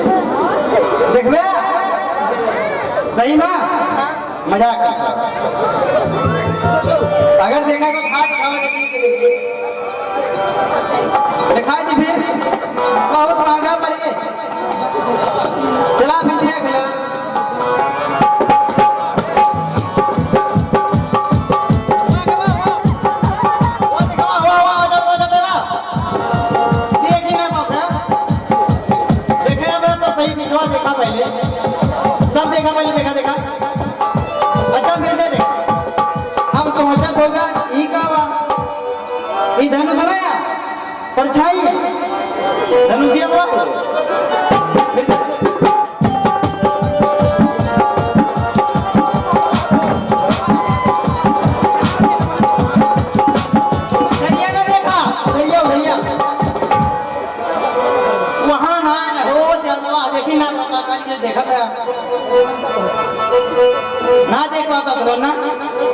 देखबे सही ना मजाक अगर देखा तो खाट खावा देखने के लिए दिखा दी फिर बहुत महंगा पड़ गए चला फिर दिया खिला सब देखा पहले देखा अच्छा फिर दे अब सोचत होगा ई का वा ई धनुष बनाया परछाई धनुषिया हुआ देखा था ना देख पाता तो ना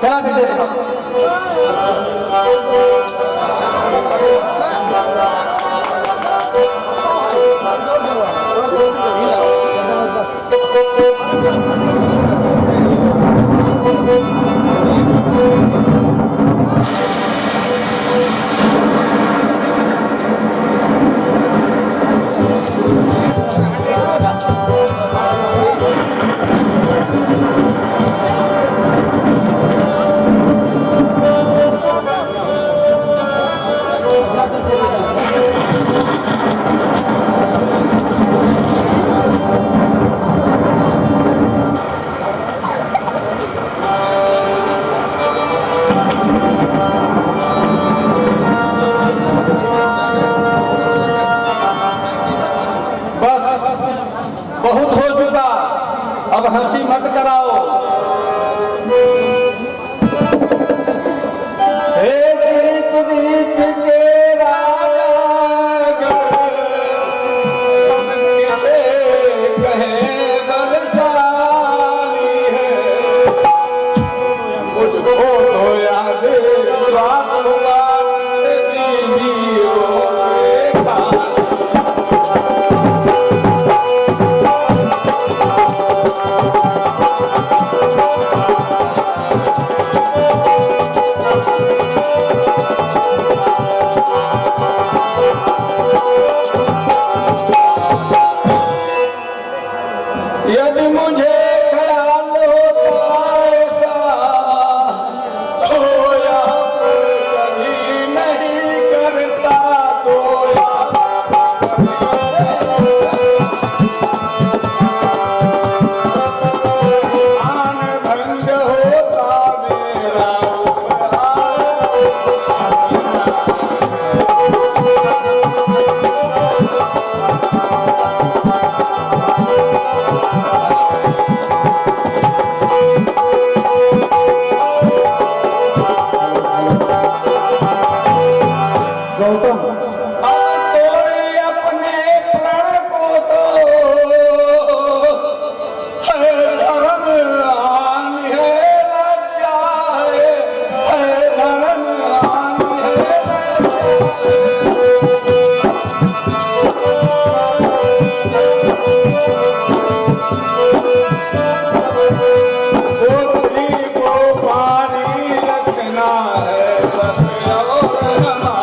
चला फिर देखो विश्वास हुआ यदि मुझे ख्याल होता ऐसा तो यहाँ पर कभी नहीं करता तो मान भंग होता मेरा तोड़े अपने प्रण को तो है धर्म हानि है लज्जा है धर्म हानि है पोतली को पानी रखना है बस और हमारा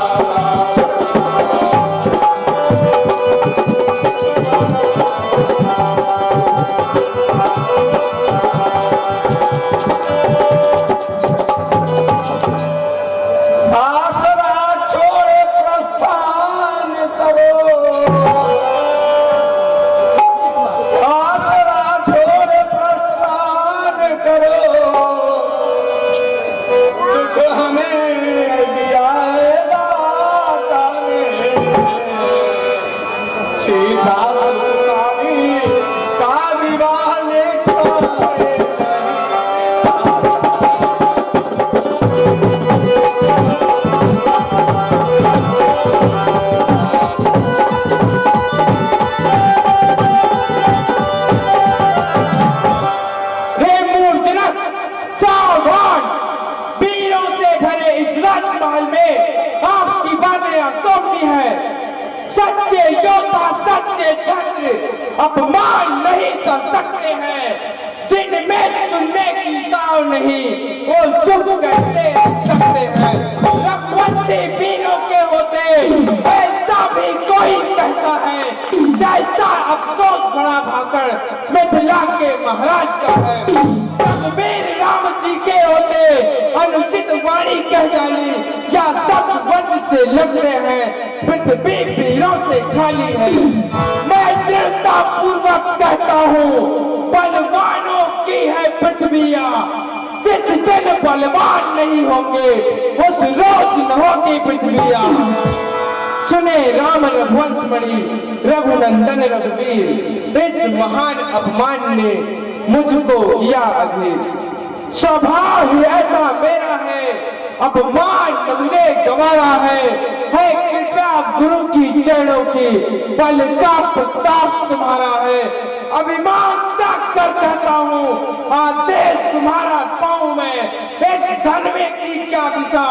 आसरा छोड़े प्रस्थान करो आसरा छोड़े प्रस्थान करो दुख हमें दिया है दाता ने सीधा सुतारी का विवाह लेकर हे मूर्छनक, सावधान! वीरों से भरे इस राजमहल में आपकी बातें असंभव है। सच्चे योद्धा, सच्चे छत्र अपमान नहीं कर सकते हैं। जिनमें सुनने की ताव नहीं, वो चुप कैसे रह सकते हैं। रघुवंशी वीरों के होते ऐसा भी कोई कहता है, जैसा अफसोस भरा भाषण मिथिला के महाराज का है। रघुवीर राम जी के होते अनुचित वाणी कह डाली या शब्द वंश से लगते हैं, पृथ्वी वीरों से खाली है। मैं दृढ़ता पूर्वक कहता हूँ, बलवानों की है पृथ्विया। जिस दिन बलवान नहीं होंगे, उस रोज न होगी पृथ्विया। सुने राम रघुवंश मणि, रघुनंदन रघुवीर, इस महान अपमान ने मुझको किया अधीर। स्वभाव ही ऐसा मेरा है, अपमान तुमने गंवारा है कृपया गुरु की चरणों की, बल का प्रताप तुम्हारा है। अभिमान तक कर कहता हूँ, आदेश तुम्हारा पाऊं मैं। इस धन में की क्या विषा,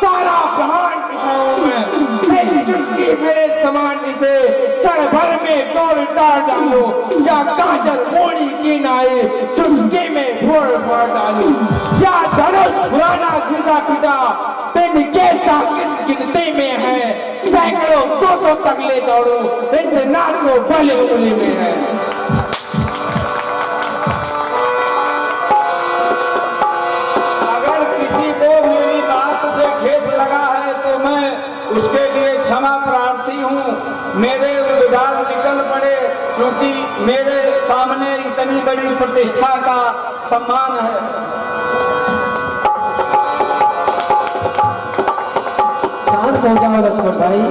सारा ब्रह्मांड खाऊं मैं। एक चुटकी मेरे समान इसे क्षण भर में तोड़ ताड़ डालो, या काजल मोड़ी की नाई चुटकी में फोड़ फोड़ डालो, या धनुष पुराना घिसा पिटा दिन के किस गिनती में है। सैकड़ों दो तगले दौड़ो, इस नाथ को बल उंगली में है। अगर किसी को मेरी बात से ठेस लगा है तो मैं उसके लिए क्षमा प्रार्थी हूँ। मेरे विचार निकल पड़े, क्योंकि मेरे सामने इतनी बड़ी प्रतिष्ठा का सम्मान है। शांत हो जाओ लक्ष्मण भाई।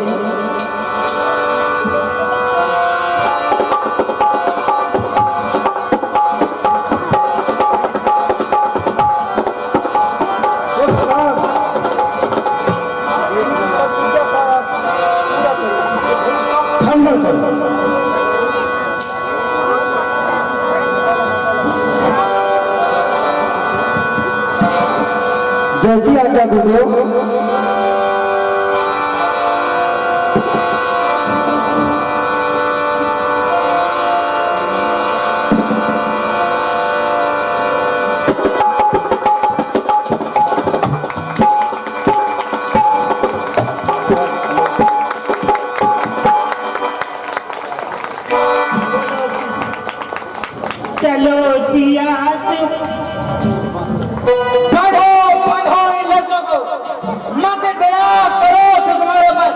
जैसी आज्ञा गुरुदेव। चलो सिया पढ़ो पढ़ो इन लफ्जों को, मत दया करो तुम्हारे पर।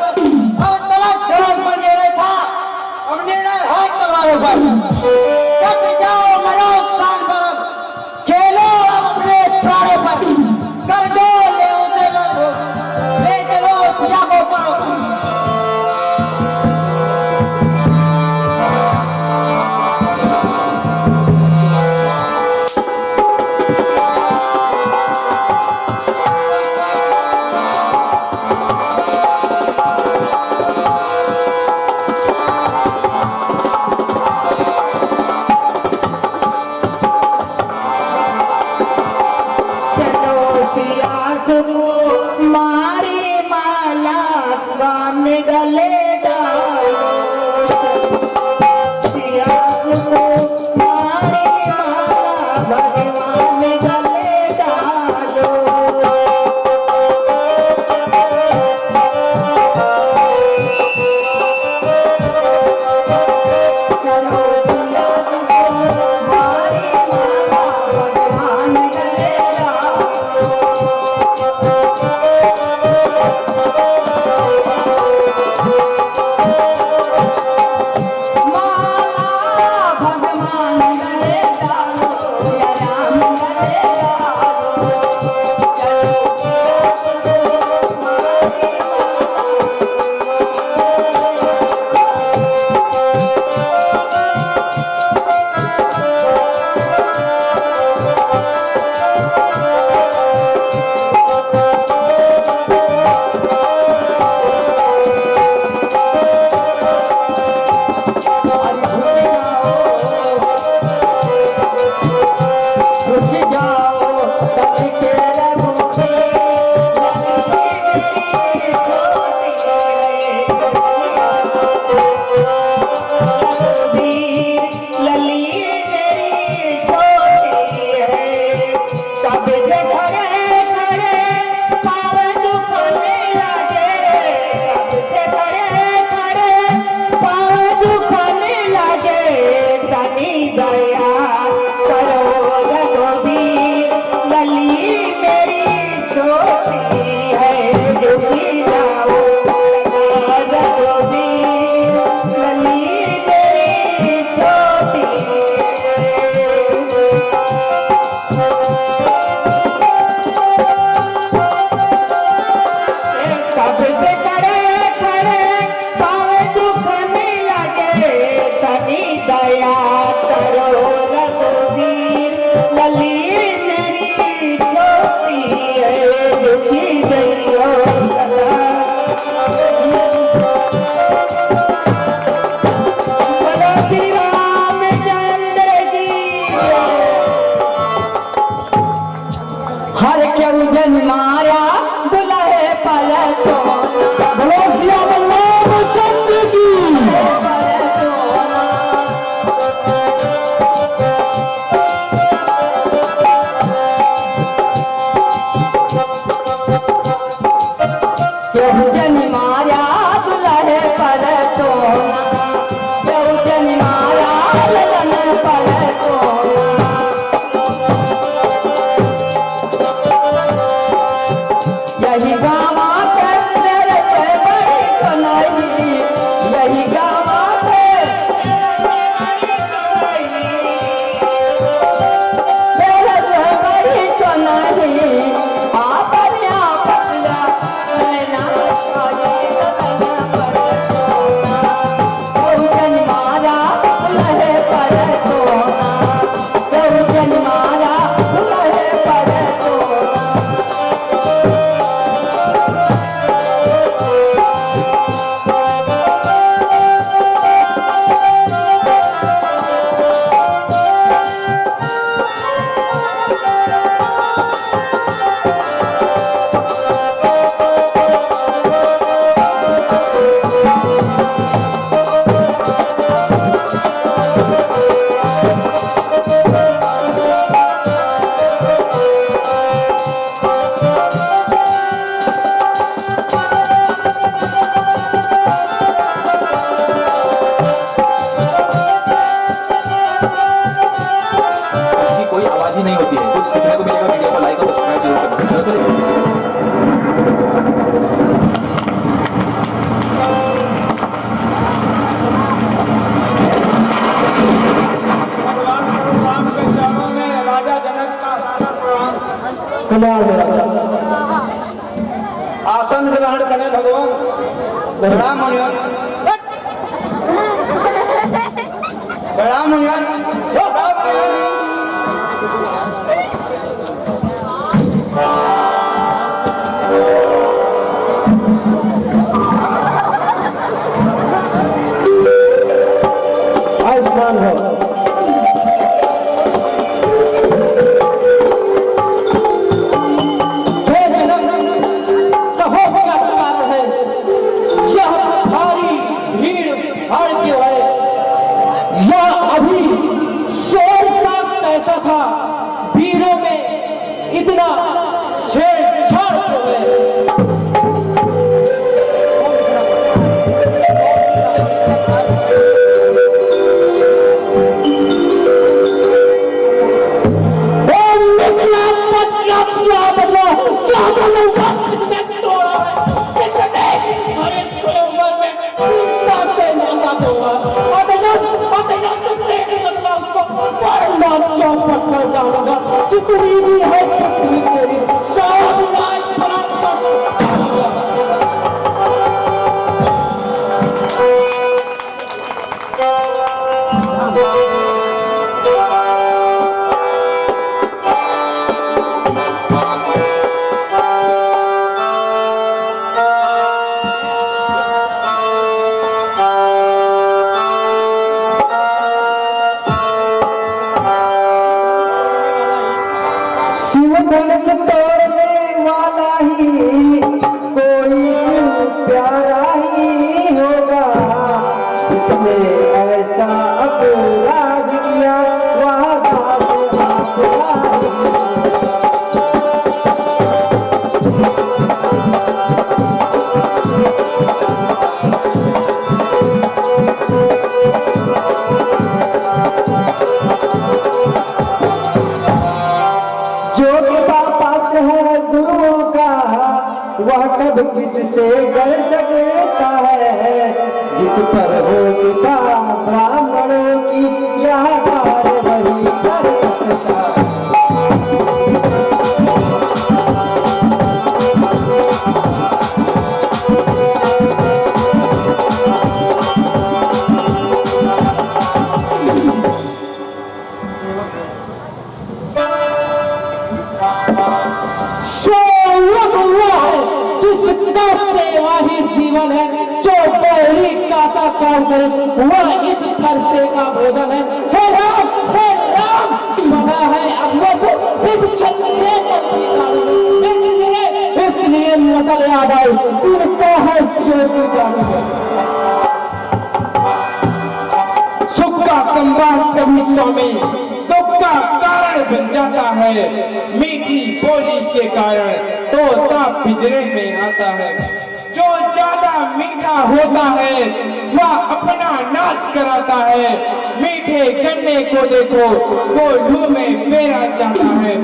अब तलाक करो पर निर्णय था, अब निर्णय है तुम्हारे पर। कट जाओ मरो स्थान पर, अब खेलो अब अपने प्राणों पर। कर दो ले उसे लो, ले चलो सिया को पढ़ो। मारी माला गान गले डालो सिया को मारी माला भगवान गले डालो चलो सिया को मारी माला भगवान गले डालो हर क्यों जन्माया दुल्हे पर क्यों जन्माया दुल्हे पर क्यों जन्माया ललन पर यही गावा के तेरे से बड़ी कन्हई, यही गावा के तेरे से बड़ी कन्हई। आप यहाँ पतला लेना बहुजन मारा दुल्हे पर सोना, बहुजन मारा दुल्हे पर सोना। आसन ग्रहण करें भगवान। प्रणाम मुनिवन, प्रणाम मुनिवन, प्रणाम मुनिवन। आयुष्मान हो। ऐसा था वीरों में इतना छेड़छाड़ क्यों है? जितनी भी है शक्ति तेरी शाहनाज धनुष तोड़ने वाला ही कोई प्यारा ही होगा, जिसने ऐसा अपराध किया वह साथ वह कब किससे डर सकता है, जिस पर हो कृपा ब्राह्मणों की यह कार्य वही कर सकता है। सेवा ही जीवन है, जो बहरी कासा काम करे वह इस खर्चे का भोजन है। हे राम बना है अब इस क्षत्रिय इसलिए नस्ल याद आई इनको है ज्योति प्राणी। सुख का संवाद कभी स्वामी दुख का कारण बन जाता है, मीठी बोली के कारण तोता पिंजरे में आता है। जो ज्यादा मीठा होता है वह अपना नाश कराता है, मीठे गन्ने को देखो वो लू में मेरा जाता है।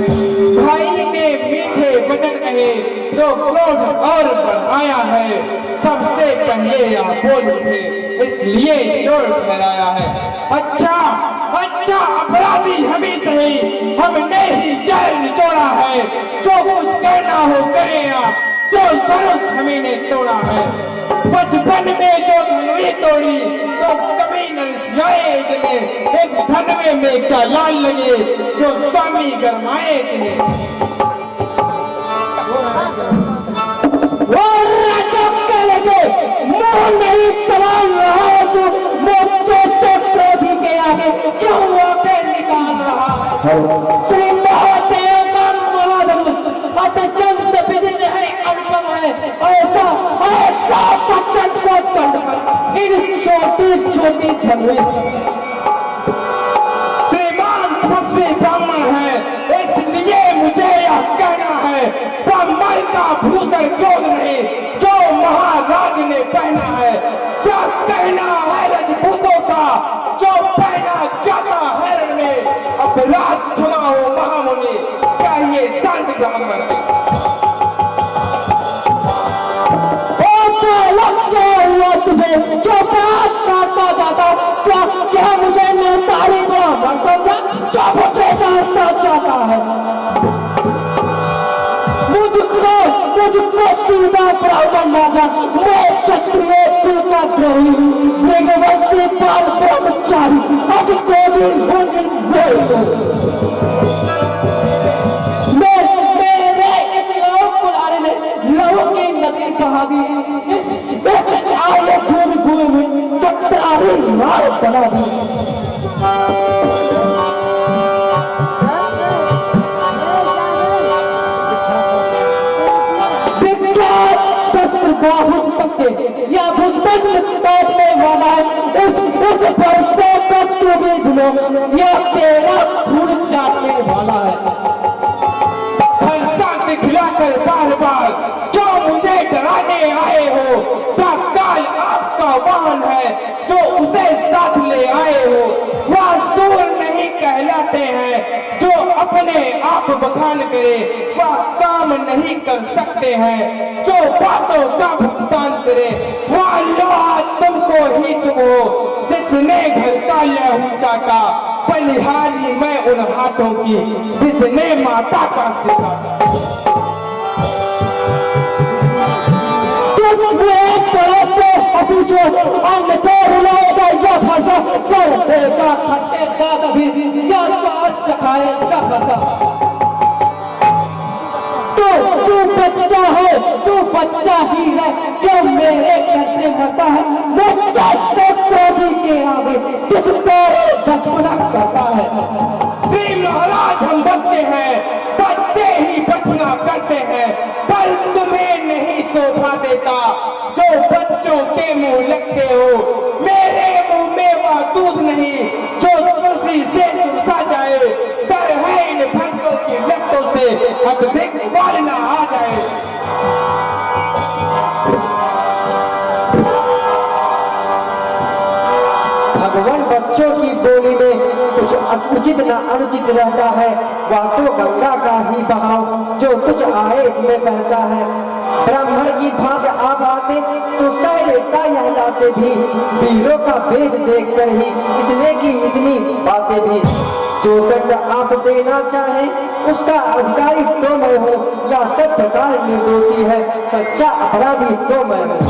भाई ने मीठे वचन कहे तो क्रोध और बढ़ाया है, सबसे पहले यह बोल उठे इसलिए चोर ठहराया है। अच्छा अपराधी हम ही सही, हमने ही जहर निचोड़ा है, जो कुछ करना हो करेगा, जो धनुष हमें ने तोड़ा है। बचपन में जो धनुष तोड़ी तो कभी न रिसाए इतने, इस धनवे में क्या लाल लगे जो स्वामी गरमाए इतने। नहीं सवाल रहा तो मोर्चों से क्रोधी के आगे क्यों आके निकाल रहा? श्री महादेव का महाधनुष अत्यंत विदित है, अनुपम है, ऐसा बच्चन को दंड कर इन छोटी धनुष। श्रीमान पृथ्वी ब्राह्मण है इसलिए मुझे यह कहना है, ब्राह्मण का भूषण क्रोध नहीं जो महाराज ने पहना है। क्या कहना है राजपूतों का जो पहना जाता है रण में, अपराध क्षमा हो महामुनि चाहिए शांत ब्राह्मण। तुझे जो बात काटता जाता क्या मुझे नेतारी ब्राह्मण समझा जो मुझे जानता चाहता है? मुझको सीधा रावण राजा मैं क्षत्रिय का द्रोही मृगवंशी पाल ब्रह्मचारी अति कोटि मेरे इस लहू कुल्हाड़ी ने लहू की नदी बहा दी इस आये भूमि में चक्रारी मार बना दी या भुजबल काटने वाला इस वर्षे तक तू भी भूलो या तेरा खून चाटने वाला है। फंसा दिखलाकर बार बार क्यों मुझे डराने आए हो? क्या काल आपका वाहन है जो उसे साथ ले आए हो? वह सूर नहीं कहलाते हैं जो अपने आप बखान करे, वह काम नहीं कर सकते हैं जो बातों का भुगतान करे। वह लोहा तुमको ही सुबह जिसने घर का लहू चाटा, बलिहारी मैं उन हाथों की जिसने माता का सिर कर देगा खट्टे का कभी या स्वाद चखाएगा फंसा। तू बच्चा है, तू बच्चा ही है क्यों मेरे घर से मरता है? वो कैसे क्रोधी के आगे किसको बचपना करता है? श्री महाराज हम बच्चे हैं, बच्चे ही बचपना करते हैं, पर तुम्हें नहीं शोभा देता जो बच्चों के मुंह लगते हो। मेरे मुंह में वह दूध नहीं जो तुलसी से चूसा जाए, डर है इन भक्तों की लपटों से अधिक बार न आ जाए। भगवान बच्चों की बोली में कुछ उचित न अनुचित रहता है। वह तो गंगा का ही बहाव जो कुछ आए इसमें बहता है। ब्राह्मण की भाग आप आते तो सह लेता यह लाते भी, वीरों का भेष देखकर ही इसने की इतनी बातें भी। जो दंड आप देना चाहे उसका अधिकारी तो मैं हूँ, या सब प्रकार निर्दोषी है सच्चा अपराधी तो मैं हूँ।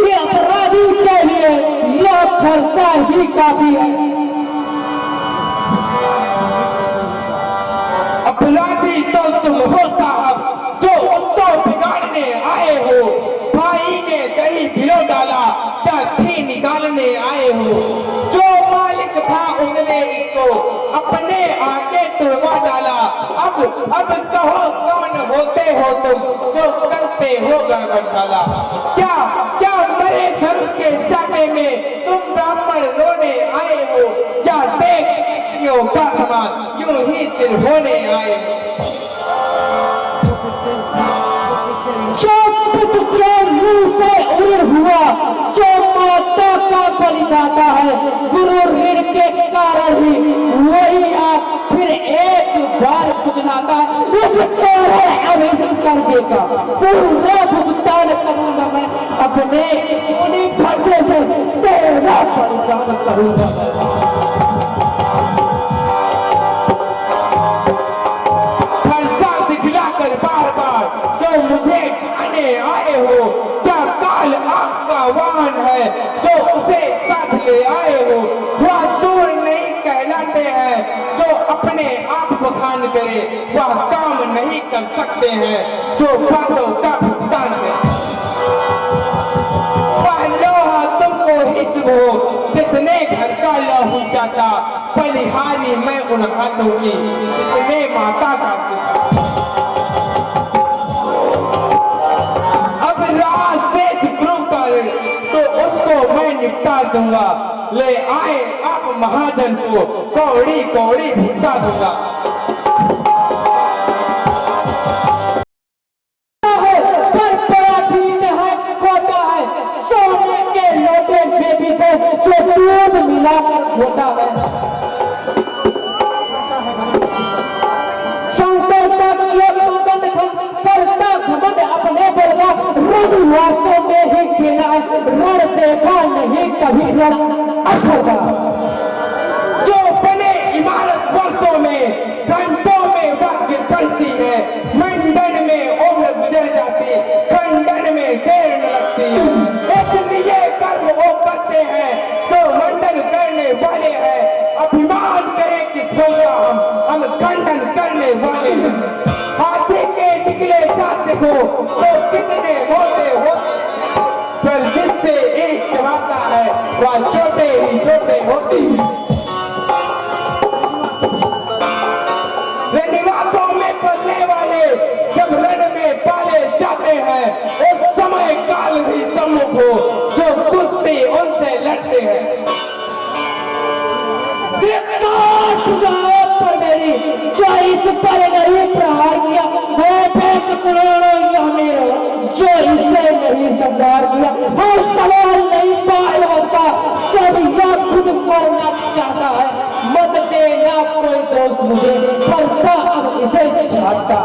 ये अपराधी के लिए यह फरसा ही काफी है। अपराधी तो तुम हो साहब जो उत्सव बिगाड़ने आए हो। भाई ने दही भिगो डाला क्या घी निकालने आए हो? जो मालिक था उसने इसको अपने आगे तुड़वा डाला। अब कहो कौन होते हो तुम जो करते हो गड़बड़शाला? क्या मरे धनुष के समय में तुम ब्राह्मण रोने आए हो, या देख क्षत्रियों का समान यूं ही सिर होने आए हो? से उड़ हुआ जो माता का बलिदाता है, गुरु ऋण के कारण ही वही आप फिर एक बार सुनाता है। उस कर्जे का पूरा भुगतान करूंगा मैं, अपने खूनी फंसे से तेरा परिधान करूंगा। दिखलाकर बार बार जो मुझे खाने आए हो, क्या काल आपका वाहन है जो उसे साथ ले आए हो? वह सूर नहीं कहलाते हैं जो अपने आप बखान करे, वह काम नहीं कर सकते हैं जो बातों का भुगतान करे। वह लोहा तुमको हिस्स हो जिसने घर का लहू चाटा, बलिहारी मैं उन हाथों की जिसने माता का सिर। अब राज शेष गुरु का ऋण तो उसको मैं निपटा दूंगा, ले आए आप महाजन को कौड़ी कौड़ी भुगता दूंगा। सोने के लोटे बेबी से जो दूध मिला होता है, शंकर तक ये करता घमंड अपने बलवा रघुवासों में ही खेला, रण देखा नहीं कभी रण अखोटा। जो बने इमारत वर्षों हम खंडन करने वाले हैं। हाथी के निकले दांत को तो कितने मोटे होते हैं, पर जिससे एक चबाता है वह छोटे ही छोटे होते हैं। रनिवासों में पलने वाले जब रण में पाले जाते हैं, उस समय काल भी सम्मुख हो जो कुश्ती उनसे लड़ते हैं। पर मेरी जो इस पर नहीं प्रहार किया वो फेंक करोड़ों या मेरा जो इससे नहीं संहार किया। और सवाल नहीं पार होता जब यह खुद मरना चाहता है। मत देना कोई दोस्त मुझे पर साहब इसे छाटता।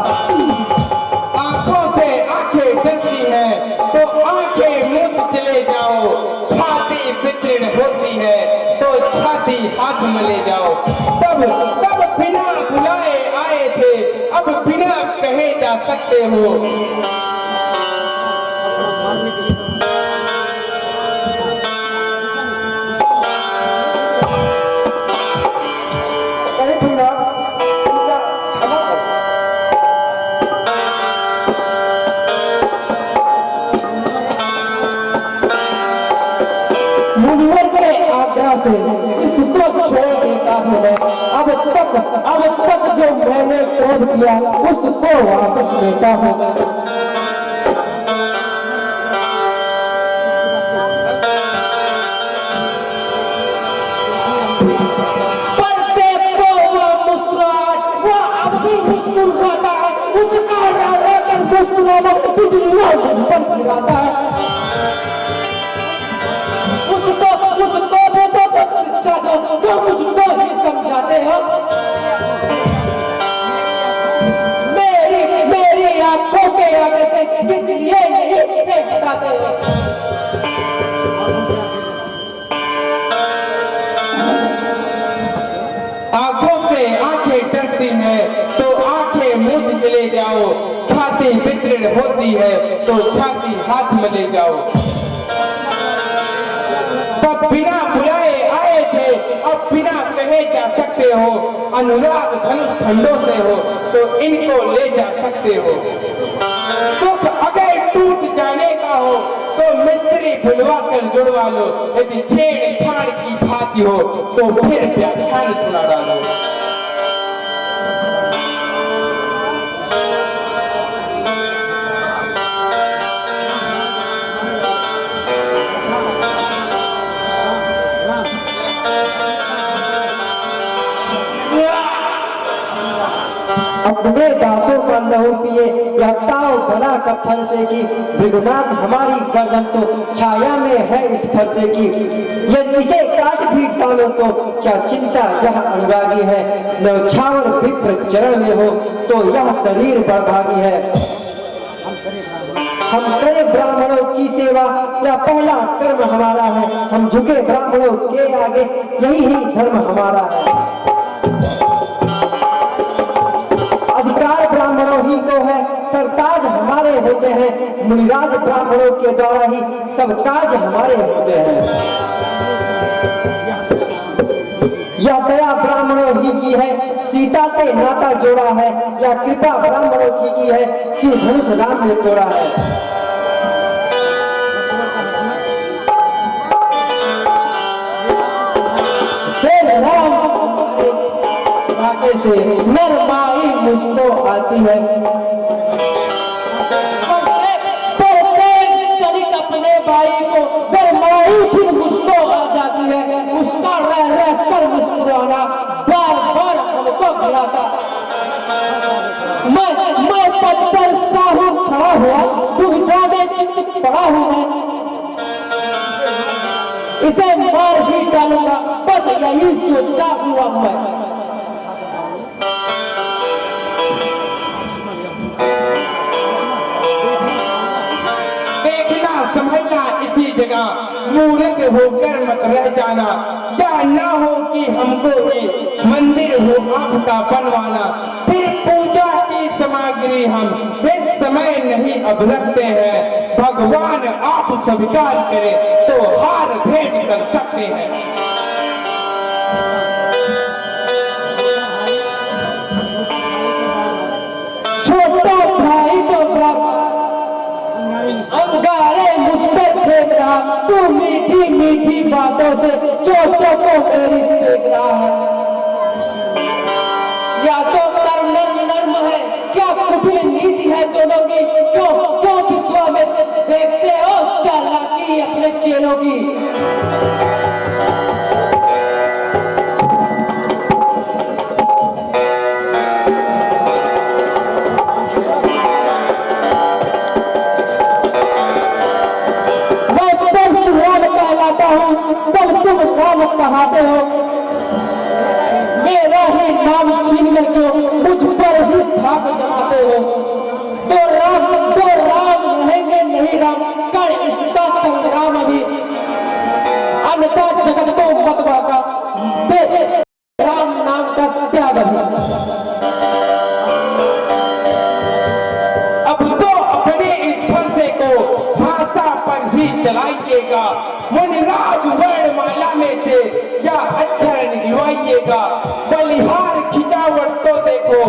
आंखों से आंखें डरती हैं तो आंखें मूंद चले जाओ। छाती वितीर्ण होती है तो छाती हाथ मले जाओ। तब बिना बुलाए आए थे, अब बिना कहे जा सकते हो। मुनिवर के आज्ञा से इसको छोड़ देता हूँ मैं। अब तक जो मैंने क्रोध किया उसको वापस लेता हूँ। पर देखो वह मुस्कुराहट, वह अब भी मुस्कुराता है। उसका रहकर मुस्कुराना बिजलियां मुझ पर गिराता है। उसको भी तो शिक्षा दो जो मुझको ही समझाते हो। मेरी आंखों के आगे से किस लिए नहीं से हटाते हो। आंखों से आंखें डरती हैं तो आंखें मूंद चले जाओ। छाती वितीर्ण होती है तो छाती हाथ मले जाओ। तब बिना बुलाए आए थे, अब बिना कहे जा सकते हो। अनुराग धनुष खंडों से हो तो इनको ले जा सकते हो। दुख अगर टूट जाने का हो तो मिस्त्री बुलवा कर जुड़वा लो। यदि छेड़छाड़ की भांति हो तो फिर व्याख्यान सुना डालो। अपने दासों का लहू पिए या ताव बना का फरसे की। विघ्नाथ हमारी गर्दन तो छाया में है इस फरसे की। यदि इसे काट भी डालो तो क्या चिंता, यह अनुरागी है। न्यौछावर विप्र चरण में हो तो यह शरीर बड़भागी है। हम करें ब्राह्मणों की सेवा या पहला कर्म हमारा है। हम झुके ब्राह्मणों के आगे, यही ही धर्म हमारा है। अधिकार ब्राह्मणों ही को है, सरताज हमारे होते हैं। मुनिराज ब्राह्मणों के द्वारा ही सब काज हमारे होते हैं। यह दया ब्राह्मणों ही की है, सीता से नाता जोड़ा है। या कृपा ब्राह्मणों की है, शिव धनुष राम ने तोड़ा है। से नरमाई मुझको आती है। प्रत्येक अपने भाई को गरमाई फिर मुझको आ जाती है। उसका रह कर मुस्कुराना बार बार हमको गिराता। मैं पद पर साहू खड़ा हुआ, दुविधा में चित पड़ा हूँ मैं। इसे मार भी डालूंगा, बस यही सोचा हुआ मैं। समझना इसी जगह मूर्ख होकर मत रह जाना। या ना हो कि हमको भी मंदिर हो आपका बनवाना। फिर पूजा की सामग्री हम इस समय नहीं अब रखते हैं। भगवान आप स्वीकार करें तो हार भेंट कर सकते हैं। रहा, तू मीठी मीठी बातों से चोटों को मेरी सेक रहा है। या तो नर्म नर्म नर्म है, क्या कुटिल नीति है दोनों की, क्यों क्यों विश्व में देखते हो चालाकी अपने चेलों की। तब तुम नाम कहाते हो, मेरा ही नाम छीन करके मुझ पर ही धाक जमाते हो। तो राम रहेंगे नहीं राम, कर इसका संग्राम अभी, अन्यथा जगत को मत बाका, देश राम नाम का त्याग अभी। अब तो अपने इस फंसे को भाषा पर ही चलाइएगा, मुनिराज वर्णमाला में से क्या अक्षर निकलवाइएगा। बलिहार खिंचावट तो देखो,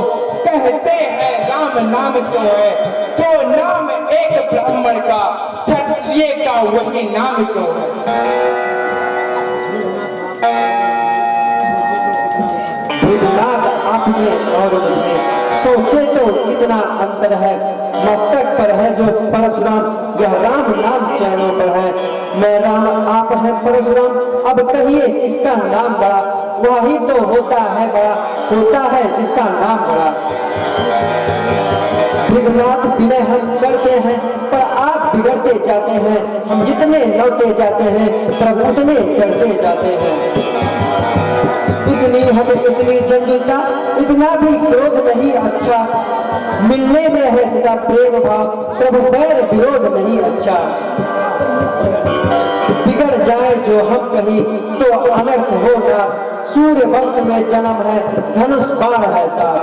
कहते हैं राम नाम क्यों है, जो नाम एक ब्राह्मण का क्षत्रिय का वही नाम क्यों है। आपने और मुझे सोचे तो कितना अंतर है, मस्तक पर है जो परशुराम, यह राम नाम चरणों पर है। मैं राम आप है परशुराम, अब कहिए किसका नाम बड़ा, वही तो होता है बड़ा, होता है जिसका नाम बड़ा। विघ्नाथ विनय हम करते हैं पर आप बिगड़ते जाते हैं, हम जितने लौटे जाते हैं प्रभु उतने चढ़ते जाते हैं। इतनी हद इतनी जंजुलता, इतना भी क्रोध नहीं अच्छा, मिलने में है सदा प्रेम भाव, प्रभु बैर विरोध नहीं अच्छा। बिगड़ जाए जो हम कहीं तो अनर्थ होगा, सूर्य वंश में जन्म है धनुष बाण है साथ।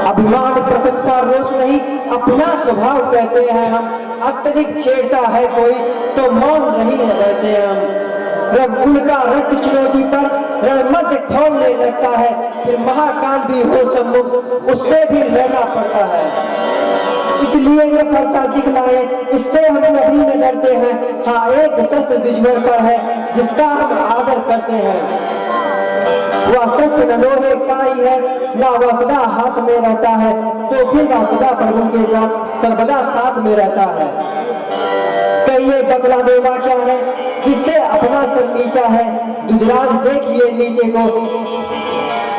अभिमान प्रशंसा रोष नहीं अपना स्वभाव कहते हैं हम, अत्यधिक छेड़ता है कोई तो मौन नहीं रहते हम। रघुकुल का रक्त चुनौती पर रणमध्य खोलने लगता है, फिर महाकाल भी हो सम्मुख उससे भी लड़ना पड़ता है। इसलिए ये फरसा दिखलाए, इससे हम कभी न डरते हैं। हाँ एक शस्त्र द्विजवर पर है जिसका हम आदर करते हैं, वह शस्त्र न लोहे का ही है, ना वह सदा हाथ में रहता है, तो फिर वह सदा प्रभु के साथ सर्वदा साथ में रहता है। कहिए बदला देवा क्या है जिससे अपना सर नीचा है, दुजराज देखिए नीचे को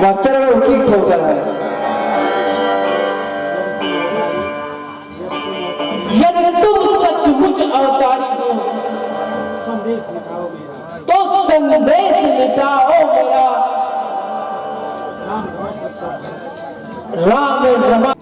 वह चरणों की ठोकर है। यदि तुम सचमुच अवतारी हो तो संदेश मिटाओ मेरा, राम रमा